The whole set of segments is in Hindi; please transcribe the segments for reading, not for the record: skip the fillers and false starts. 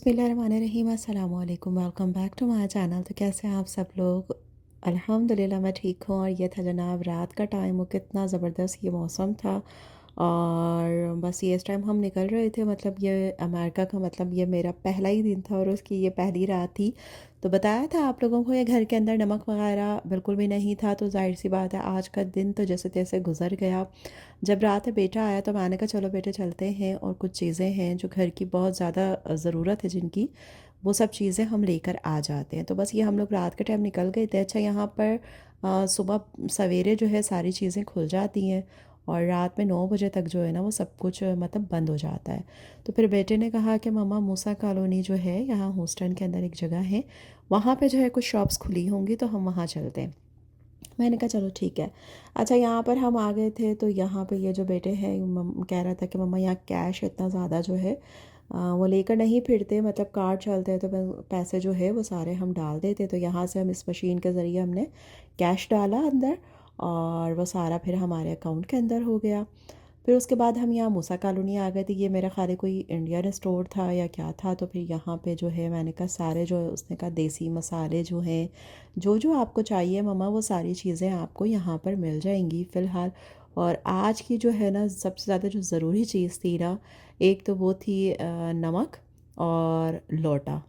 बिस्मिल्लाहिर्रहमानिर्रहीम अस्सलाम वालेकुम welcome back to my channel. तो कैसे हैं आप सब लोग? अल्हम्दुलिल्लाह मैं ठीक हूँ। और ये था जनाब रात का टाइम, वो कितना ज़बरदस्त ये मौसम था। और बस ये इस टाइम हम निकल रहे थे, मतलब ये अमेरिका का, मतलब ये मेरा पहला ही दिन था और उसकी ये पहली रात थी। तो बताया था आप लोगों को, ये घर के अंदर नमक वगैरह बिल्कुल भी नहीं था। तो जाहिर सी बात है आज का दिन तो जैसे तैसे गुजर गया। जब रात में बेटा आया तो मैंने कहा चलो बेटे चलते हैं, और कुछ चीज़ें हैं जो घर की बहुत ज़्यादा ज़रूरत है जिनकी, वो सब चीज़ें हम लेकर आ जाते हैं। तो बस ये हम लोग रात के टाइम निकल गए थे। अच्छा यहाँ पर सुबह सवेरे जो है सारी चीज़ें खुल जाती हैं, और रात में 9 बजे तक जो है ना वो सब कुछ मतलब बंद हो जाता है। तो फिर बेटे ने कहा कि मम्मा मूसा कॉलोनी जो है यहाँ होस्टन के अंदर एक जगह है, वहाँ पे जो है कुछ शॉप्स खुली होंगी तो हम वहाँ चलते हैं। मैंने कहा चलो ठीक है। अच्छा यहाँ पर हम आ गए थे, तो यहाँ पे ये जो बेटे हैं कह रहा था कि मम्मा यहाँ कैश इतना ज़्यादा जो है वो लेकर नहीं फिरते, मतलब कार्ड चलते हैं तो पैसे जो है वो सारे हम डाल देते। तो यहाँ से हम इस मशीन के ज़रिए हमने कैश डाला अंदर, और वो सारा फिर हमारे अकाउंट के अंदर हो गया। फिर उसके बाद हम यहाँ मूसा कॉलोनी आ गए थे। ये मेरा ख्याल है कोई इंडियन स्टोर था या क्या था। तो फिर यहाँ पे जो है मैंने कहा सारे जो है, उसने कहा देसी मसाले जो हैं, जो जो आपको चाहिए मम्मा वो सारी चीज़ें आपको यहाँ पर मिल जाएंगी फ़िलहाल। और आज की जो है ना सबसे ज़्यादा जो ज़रूरी चीज़ थी ना, एक तो वो थी नमक और लोटा,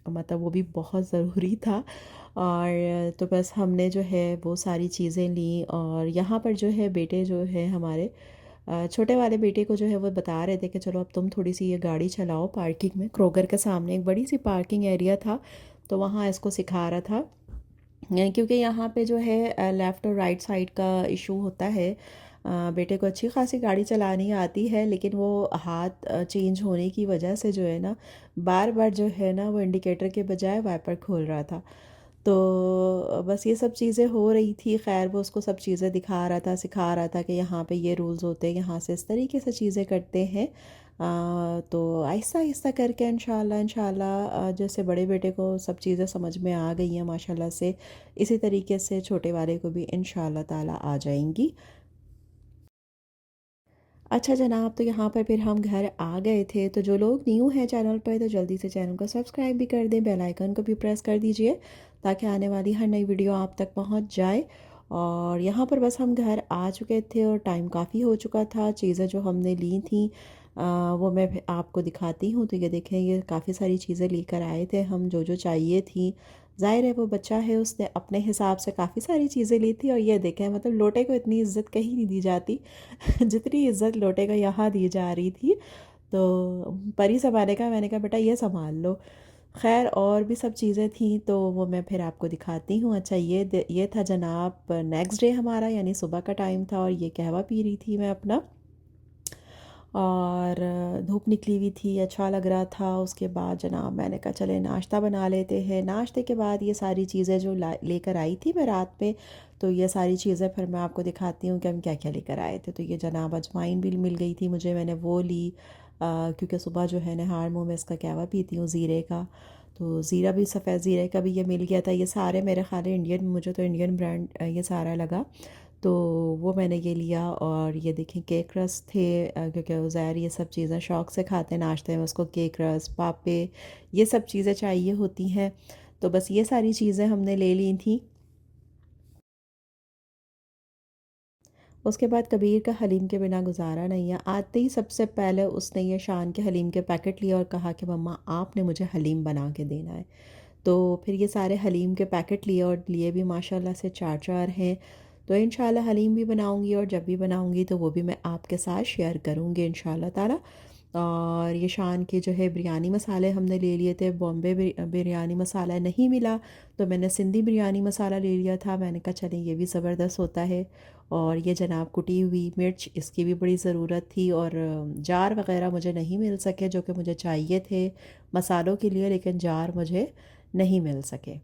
मतलब वो भी बहुत ज़रूरी था। और तो बस हमने जो है वो सारी चीज़ें ली। और यहाँ पर जो है बेटे जो है हमारे छोटे वाले बेटे को जो है वो बता रहे थे कि चलो अब तुम थोड़ी सी ये गाड़ी चलाओ पार्किंग में। क्रोगर के सामने एक बड़ी सी पार्किंग एरिया था, तो वहाँ इसको सिखा रहा था। क्योंकि यहाँ पे जो है लेफ़्ट और राइट साइड का इशू होता है। बेटे को अच्छी खासी गाड़ी चलानी आती है, लेकिन वो हाथ चेंज होने की वजह से जो है ना बार बार जो है ना वो इंडिकेटर के बजाय वाइपर खोल रहा था। तो बस ये सब चीज़ें हो रही थी। खैर वो उसको सब चीज़ें दिखा रहा था, सिखा रहा था कि यहाँ पे ये रूल्स होते हैं, यहाँ से इस तरीके से चीज़ें करते हैं। तो आहिस्ता आहिस्ता करके इंशाल्लाह इंशाल्लाह जैसे बड़े बेटे को सब चीज़ें समझ में आ गई हैं माशाल्लाह से, इसी तरीके से छोटे वाले को भी इंशाल्लाह ताला आ जाएंगी। अच्छा जनाब, तो यहाँ पर फिर हम घर आ गए थे। तो जो लोग न्यू हैं चैनल पर तो जल्दी से चैनल को सब्सक्राइब भी कर दें, बेल आइकन को भी प्रेस कर दीजिए ताकि आने वाली हर नई वीडियो आप तक पहुँच जाए। और यहाँ पर बस हम घर आ चुके थे और टाइम काफ़ी हो चुका था। चीज़ें जो हमने ली थी वो मैं फिर आपको दिखाती हूँ। तो ये देखें, ये काफ़ी सारी चीज़ें लेकर आए थे हम, जो जो चाहिए थी। ज़ाहिर है वो बच्चा है, उसने अपने हिसाब से काफ़ी सारी चीज़ें ली थी। और ये देखें, मतलब लोटे को इतनी इज्जत कहीं नहीं दी जाती जितनी इज्जत लोटे को यहाँ दी जा रही थी। तो परी संभालने का, मैंने कहा बेटा ये संभाल लो। खैर और भी सब चीज़ें थी तो वो मैं फिर आपको दिखाती हूँ। अच्छा ये था जनाब नेक्स्ट डे हमारा, यानी सुबह का टाइम था, और ये कहवा पी रही थी मैं अपना। और धूप निकली हुई थी, अच्छा लग रहा था। उसके बाद जनाब मैंने कहा चले नाश्ता बना लेते हैं। नाश्ते के बाद ये सारी चीज़ें जो लेकर आई थी मैं रात में, तो ये सारी चीज़ें फिर मैं आपको दिखाती हूँ कि हम क्या क्या लेकर आए थे। तो ये जनाब अजवाइन भी मिल गई थी मुझे, मैंने वो ली। क्योंकि सुबह जो है नहार मुँह में इसका कहवा पीती हूँ ज़ीरे का, तो ज़ीरा भी, सफ़ेद ज़ीरे का भी ये मिल गया था। ये सारे मेरे ख्याल है इंडियन, मुझे तो इंडियन ब्रांड ये सारा लगा। तो वो मैंने ये लिया। और ये देखें केक रस थे, क्योंकि उज़ैर ये सब चीज़ें शौक़ से खाते हैं नाश्ते में, उसको केक रस पापे ये सब चीज़ें चाहिए होती हैं। तो बस ये सारी चीज़ें हमने ले ली थी। उसके बाद कबीर का हलीम के बिना गुजारा नहीं है। आते ही सबसे पहले उसने ये शान के हलीम के पैकेट लिया और कहा कि मम्मा आपने मुझे हलीम बना के देना है। तो फिर ये सारे हलीम के पैकेट लिए, और लिए भी माशाल्लाह से चार चार हैं। तो इंशाल्लाह हलीम भी बनाऊंगी, और जब भी बनाऊंगी तो वो भी मैं आपके साथ शेयर करूंगी इंशाल्लाह ताला। और ये शान के जो है बिरयानी मसाले हमने ले लिए थे। बॉम्बे बिरयानी मसाला नहीं मिला, तो मैंने सिंधी बिरयानी मसाला ले लिया था। मैंने कहा चलें ये भी ज़बरदस्त होता है। और ये जनाब कुटी हुई मिर्च, इसकी भी बड़ी ज़रूरत थी। और जार वग़ैरह मुझे नहीं मिल सके जो कि मुझे चाहिए थे मसालों के लिए, लेकिन जार मुझे नहीं मिल सके।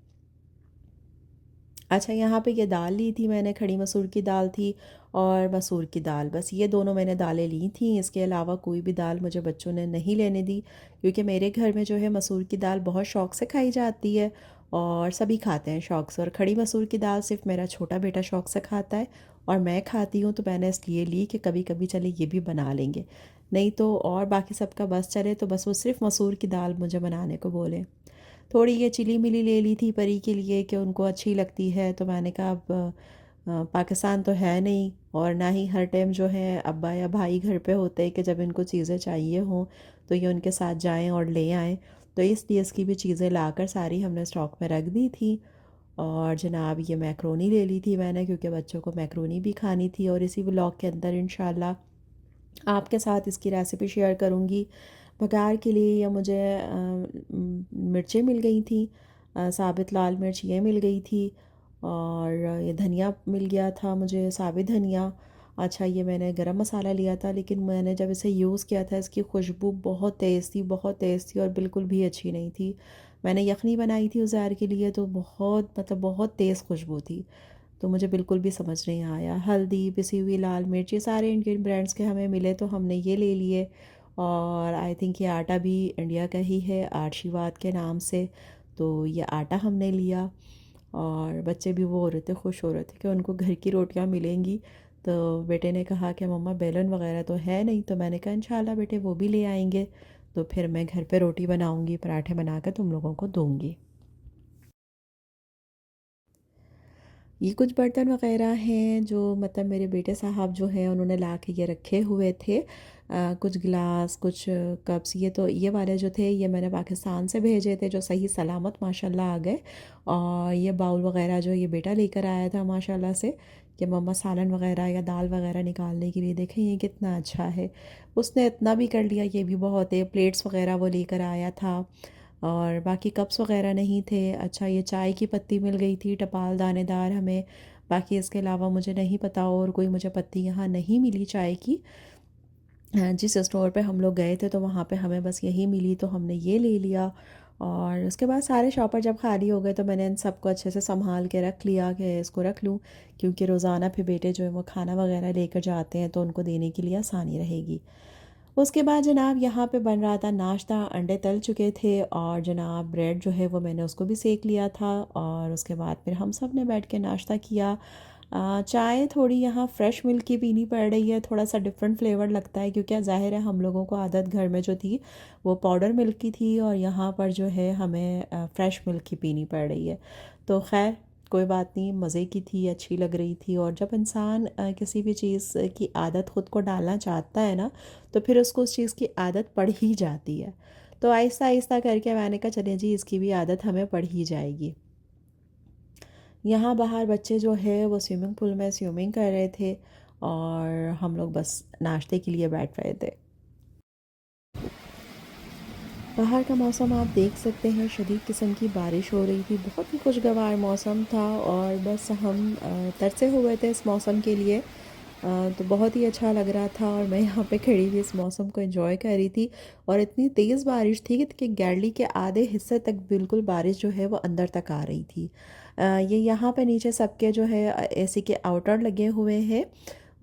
अच्छा यहाँ पे ये दाल ली थी मैंने, खड़ी मसूर की दाल थी और मसूर की दाल, बस ये दोनों मैंने दालें ली थी। इसके अलावा कोई भी दाल मुझे बच्चों ने नहीं लेने दी, क्योंकि मेरे घर में जो है मसूर की दाल बहुत शौक़ से खाई जाती है, और सभी खाते हैं शौक़ से। और खड़ी मसूर की दाल सिर्फ मेरा छोटा बेटा शौक़ से खाता है, और मैं खाती हूँ। तो मैंने इसलिए ली कि कभी कभी चले ये भी बना लेंगे। नहीं तो और बाकी सबका बस चले तो बस वो सिर्फ मसूर की दाल मुझे बनाने को बोले। थोड़ी ये चिली मिली ले ली थी परी के लिए कि उनको अच्छी लगती है, तो मैंने कहा अब पाकिस्तान तो है नहीं और ना ही हर टाइम जो है अब्बा या भाई घर पे होते हैं कि जब इनको चीज़ें चाहिए हों तो ये उनके साथ जाएं और ले आएं। तो इसलिए इसकी भी चीज़ें लाकर सारी हमने स्टॉक में रख दी थी। और जनाब ये मैक्रोनी ले ली थी मैंने, क्योंकि बच्चों को मैक्रोनी भी खानी थी, और इसी व्लॉग के अंदर इंशाल्लाह आपके साथ इसकी रेसिपी शेयर करूँगी। बघार के लिए या मुझे मिर्चें मिल गई थी, साबित लाल मिर्च ये मिल गई थी, और ये धनिया मिल गया था मुझे, साबित धनिया। अच्छा ये मैंने गरम मसाला लिया था, लेकिन मैंने जब इसे यूज़ किया था इसकी खुशबू बहुत तेज़ थी, बहुत तेज़ थी और बिल्कुल भी अच्छी नहीं थी। मैंने यखनी बनाई थी उज़ैर के लिए तो बहुत मतलब बहुत तेज़ खुशबू थी, तो मुझे बिल्कुल भी समझ नहीं आया। हल्दी, पिसी हुई लाल मिर्च, ये सारे इंडियन ब्रांड्स के हमें मिले तो हमने ये ले लिए। और आई थिंक ये आटा भी इंडिया का ही है, आशीर्वाद के नाम से, तो ये आटा हमने लिया। और बच्चे भी वो हो रहे थे, खुश हो रहे थे कि उनको घर की रोटियां मिलेंगी। तो बेटे ने कहा कि मम्मा बेलन वगैरह तो है नहीं, तो मैंने कहा इंशाल्लाह बेटे वो भी ले आएंगे, तो फिर मैं घर पे रोटी बनाऊंगी, पराठे बनाकर तुम लोगों को दूंगी। ये कुछ बर्तन वग़ैरह हैं जो मतलब मेरे बेटे साहब जो हैं उन्होंने ला के ये रखे हुए थे। कुछ गिलास, कुछ कप्स, ये तो ये वाले जो थे ये मैंने पाकिस्तान से भेजे थे जो सही सलामत माशाल्लाह आ गए। और ये बाउल वग़ैरह जो ये बेटा लेकर आया था माशाल्लाह से, कि मम्मा सालन वग़ैरह या दाल वग़ैरह निकालने के लिए, देखें ये कितना अच्छा है। उसने इतना भी कर लिया, ये भी बहुत है। प्लेट्स वग़ैरह वो लेकर आया था, और बाकी कप्स वग़ैरह नहीं थे। अच्छा ये चाय की पत्ती मिल गई थी टपाल दानेदार हमें, बाकी इसके अलावा मुझे नहीं पता और कोई मुझे पत्ती यहाँ नहीं मिली चाय की। जिस स्टोर पे हम लोग गए थे तो वहाँ पे हमें बस यही मिली, तो हमने ये ले लिया। और उसके बाद सारे शॉपर जब खाली हो गए तो मैंने इन सबको अच्छे से संभाल के रख लिया कि इसको रख लूँ, क्योंकि रोज़ाना फिर बेटे जो है वो खाना वगैरह लेकर जाते हैं तो उनको देने के लिए आसानी रहेगी। उसके बाद जनाब यहाँ पे बन रहा था नाश्ता, अंडे तल चुके थे और जनाब ब्रेड जो है वो मैंने उसको भी सेक लिया था। और उसके बाद फिर हम सब ने बैठ के नाश्ता किया। चाय थोड़ी यहाँ फ्रेश मिल्क की पीनी पड़ रही है, थोड़ा सा डिफरेंट फ्लेवर लगता है, क्योंकि ज़ाहिर है हम लोगों को आदत घर में जो थी वो पाउडर मिल्क की थी, और यहाँ पर जो है हमें फ़्रेश मिल्क की पीनी पड़ रही है। तो खैर कोई बात नहीं, मज़े की थी, अच्छी लग रही थी। और जब इंसान किसी भी चीज़ की आदत ख़ुद को डालना चाहता है ना, तो फिर उसको उस चीज़ की आदत पड़ ही जाती है। तो आहिस्ता आहिस्ता करके मैंने कहा चलें जी इसकी भी आदत हमें पड़ ही जाएगी। यहाँ बाहर बच्चे जो है वो स्विमिंग पूल में स्विमिंग कर रहे थे, और हम लोग बस नाश्ते के लिए बैठ रहे थे। बाहर का मौसम आप देख सकते हैं, शदीद किस्म की बारिश हो रही थी, बहुत ही खुशगवार मौसम था, और बस हम तरसे हुए थे इस मौसम के लिए। तो बहुत ही अच्छा लग रहा था, और मैं यहाँ पे खड़ी हुई इस मौसम को एंजॉय कर रही थी। और इतनी तेज़ बारिश थी कि गैलरी के आधे हिस्से तक बिल्कुल बारिश जो है वो अंदर तक आ रही थी। ये यहाँ पे नीचे सबके जो है एसी के आउटर लगे हुए हैं।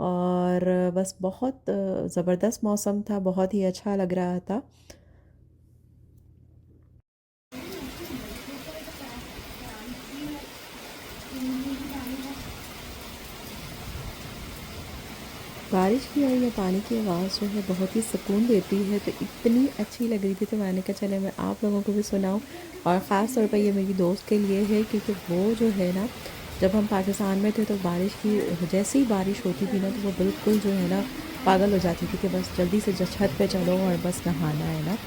और बस बहुत ज़बरदस्त मौसम था, बहुत ही अच्छा लग रहा था। बारिश की और ये पानी की आवाज़ जो है बहुत ही सुकून देती है, तो इतनी अच्छी लग रही थी, तो मैंने कहा चले मैं आप लोगों को भी सुनाऊं। और ख़ास तौर पर ये मेरी दोस्त के लिए है, क्योंकि वो जो है ना, जब हम पाकिस्तान में थे तो बारिश की जैसे ही बारिश होती थी ना तो वो बिल्कुल जो है ना पागल हो जाती थी कि बस जल्दी से छत पे चलो और बस नहाना है ना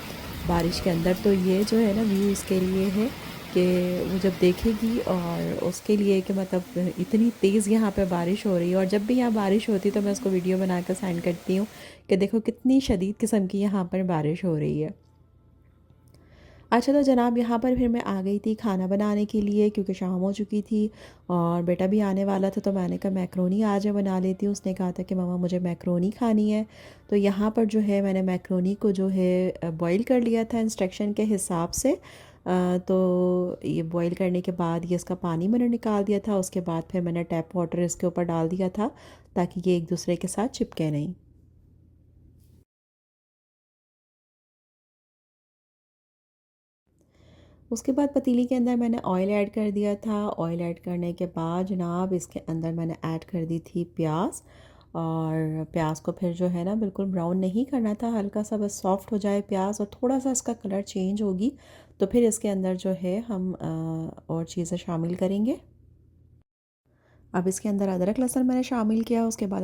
बारिश के अंदर। तो ये जो है ना व्यू इसके लिए है कि वो जब देखेगी, और उसके लिए कि मतलब इतनी तेज़ यहाँ पे बारिश हो रही है, और जब भी यहाँ बारिश होती है तो मैं उसको वीडियो बना कर सेंड करती हूँ कि देखो कितनी शदीद किस्म की यहाँ पर बारिश हो रही है। अच्छा तो जनाब यहाँ पर फिर मैं आ गई थी खाना बनाने के लिए, क्योंकि शाम हो चुकी थी और बेटा भी आने वाला था, तो मैंने कहा मैक्रोनी आज मैं बना लेती हूँ। उसने कहा था कि मम्मा मुझे मैक्रोनी खानी है। तो यहाँ पर जो है मैंने मैक्रोनी को जो है बॉईल कर लिया था इंस्ट्रक्शन के हिसाब से। तो ये बॉईल करने के बाद ये इसका पानी मैंने निकाल दिया था, उसके बाद फिर मैंने टैप वाटर इसके ऊपर डाल दिया था ताकि ये एक दूसरे के साथ चिपके नहीं। उसके बाद पतीली के अंदर मैंने ऑयल ऐड कर दिया था। ऑयल ऐड करने के बाद जनाब इसके अंदर मैंने ऐड कर दी थी प्याज, और प्याज को फिर जो है ना बिल्कुल ब्राउन नहीं करना था, हल्का सा बस सॉफ्ट हो जाए प्याज और थोड़ा सा इसका कलर चेंज होगी तो फिर इसके अंदर जो है हम और चीज़ें शामिल करेंगे। अब इसके अंदर अदरक लहसुन मैंने शामिल किया, उसके बाद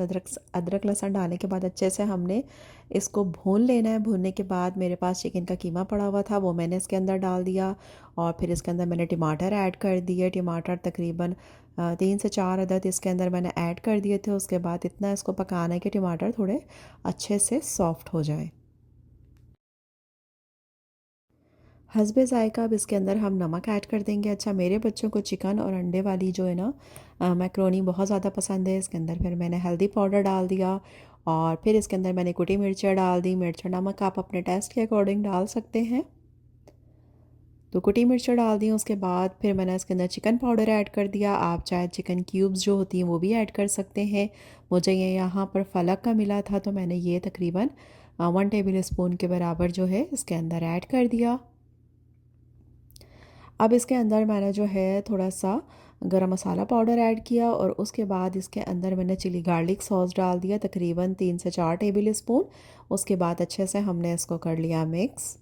अदरक लहसुन डालने के बाद अच्छे से हमने इसको भून लेना है। भूनने के बाद मेरे पास चिकन का कीमा पड़ा हुआ था, वो मैंने इसके अंदर डाल दिया और फिर इसके अंदर मैंने टमाटर ऐड कर दिए। टमाटर तकरीबन 3 से 4 अदद इसके अंदर मैंने ऐड कर दिए थे। उसके बाद इतना इसको पकाना है कि टमाटर थोड़े अच्छे से सॉफ्ट हो जाए। हस्बे ज़ायक़ा अब इसके अंदर हम नमक ऐड कर देंगे। अच्छा, मेरे बच्चों को चिकन और अंडे वाली जो है ना मैक्रोनी बहुत ज़्यादा पसंद है। इसके अंदर फिर मैंने हल्दी पाउडर डाल दिया और फिर इसके अंदर मैंने कुटी मिर्चें डाल दी। मिर्च और नमक आप अपने टेस्ट के अकॉर्डिंग डाल सकते हैं। तो कुटी मिर्चें डाल दी, उसके बाद फिर मैंने इसके अंदर चिकन पाउडर ऐड कर दिया। आप चाहे चिकन क्यूब्स जो होती हैं वो भी ऐड कर सकते हैं। मुझे ये यहाँ पर फलक का मिला था तो मैंने ये तकरीबन 1 टेबल स्पून के बराबर जो है इसके अंदर ऐड कर दिया। अब इसके अंदर मैंने जो है थोड़ा सा गरम मसाला पाउडर ऐड किया और उसके बाद इसके अंदर मैंने चिली गार्लिक सॉस डाल दिया तकरीबन 3 से 4 टेबल स्पून। उसके बाद अच्छे से हमने इसको कर लिया मिक्स।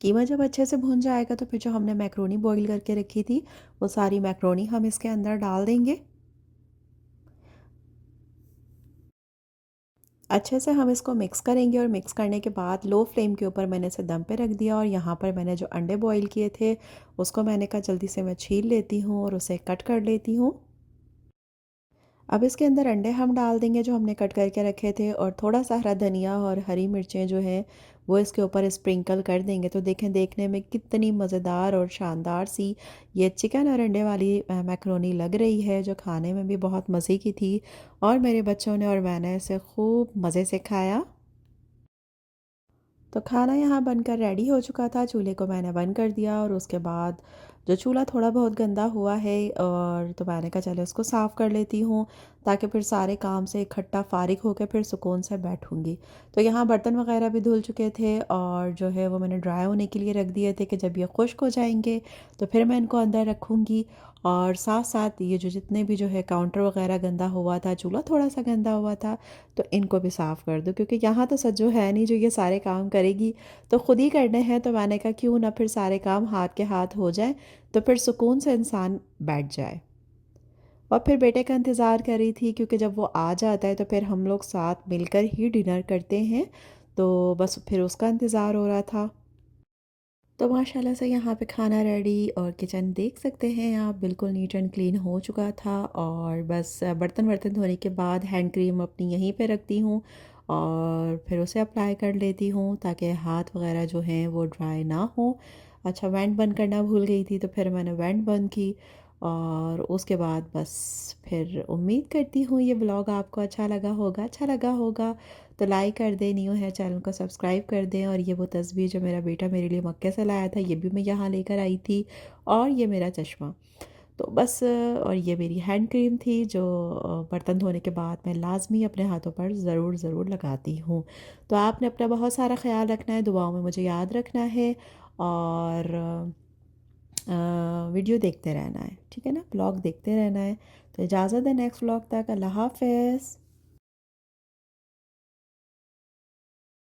कीमा जब अच्छे से भुन जाएगा तो फिर जो हमने मैक्रोनी बॉईल करके रखी थी वो सारी मैक्रोनी हम इसके अंदर डाल देंगे। अच्छे से हम इसको मिक्स करेंगे और मिक्स करने के बाद लो फ्लेम के ऊपर मैंने इसे दम पे रख दिया और यहाँ पर मैंने जो अंडे बॉईल किए थे उसको मैंने कहा जल्दी से मैं छील लेती हूँ और उसे कट कर लेती हूँ। अब इसके अंदर अंडे हम डाल देंगे जो हमने कट करके रखे थे और थोड़ा सा हरा धनिया और हरी मिर्चें जो हैं वो इसके ऊपर स्प्रिंकल कर देंगे। तो देखें देखने में कितनी मज़ेदार और शानदार सी ये चिकन और अंडे वाली मैक्रोनी लग रही है, जो खाने में भी बहुत मज़े की थी और मेरे बच्चों ने और मैंने इसे खूब मज़े से खाया। तो खाना यहाँ बनकर रेडी हो चुका था। चूल्हे को मैंने बंद कर दिया और उसके बाद जो चूल्हा थोड़ा बहुत गंदा हुआ है और तो मैंने कहा चलो उसको साफ़ कर लेती हूँ ताकि फिर सारे काम से इकट्ठा फ़ारिग होकर फिर सुकून से बैठूँगी। तो यहाँ बर्तन वगैरह भी धुल चुके थे और जो है वो मैंने ड्राई होने के लिए रख दिए थे कि जब ये खुश्क हो जाएंगे तो फिर मैं इनको अंदर रखूँगी। और साथ साथ ये जो जितने भी जो है काउंटर वगैरह गंदा हुआ था, चूल्हा थोड़ा सा गंदा हुआ था, तो इनको भी साफ़ कर दो क्योंकि यहाँ तो सज्जो है नहीं जो ये सारे काम करेगी, तो ख़ुद ही करने हैं। तो मैंने कहा क्यों ना फिर सारे काम हाथ के हाथ हो जाए तो फिर सुकून से इंसान बैठ जाए। और फिर बेटे का इंतज़ार कर रही थी क्योंकि जब वो आ जाता है तो फिर हम लोग साथ मिलकर ही डिनर करते हैं, तो बस फिर उसका इंतज़ार हो रहा था। तो माशाल्लाह से यहाँ पे खाना रेडी और किचन देख सकते हैं आप, बिल्कुल नीट एंड क्लीन हो चुका था। और बस बर्तन वर्तन धोने के बाद हैंड क्रीम अपनी यहीं पे रखती हूँ और फिर उसे अप्लाई कर लेती हूँ ताकि हाथ वगैरह जो हैं वो ड्राई ना हो। अच्छा, वेंट बंद करना भूल गई थी तो फिर मैंने वेंट बंद की और उसके बाद बस फिर उम्मीद करती हूँ ये ब्लॉग आपको अच्छा लगा होगा। अच्छा लगा होगा तो लाइक कर दें, न्यू है चैनल को सब्सक्राइब कर दें। और ये वो तस्वीर जो मेरा बेटा मेरे लिए मक्के से लाया था ये भी मैं यहाँ लेकर आई थी और ये मेरा चश्मा। तो बस और ये मेरी हैंड क्रीम थी जो बर्तन धोने के बाद मैं लाजमी अपने हाथों पर ज़रूर ज़रूर लगाती हूँ। तो आपने अपना बहुत सारा ख्याल रखना है, दुआओं में मुझे याद रखना है और वीडियो देखते रहना है, ठीक है ना, ब्लॉग देखते रहना है। तो इजाज़त है नेक्स्ट ब्लॉग तक, अल्लाह हाफ़िज़।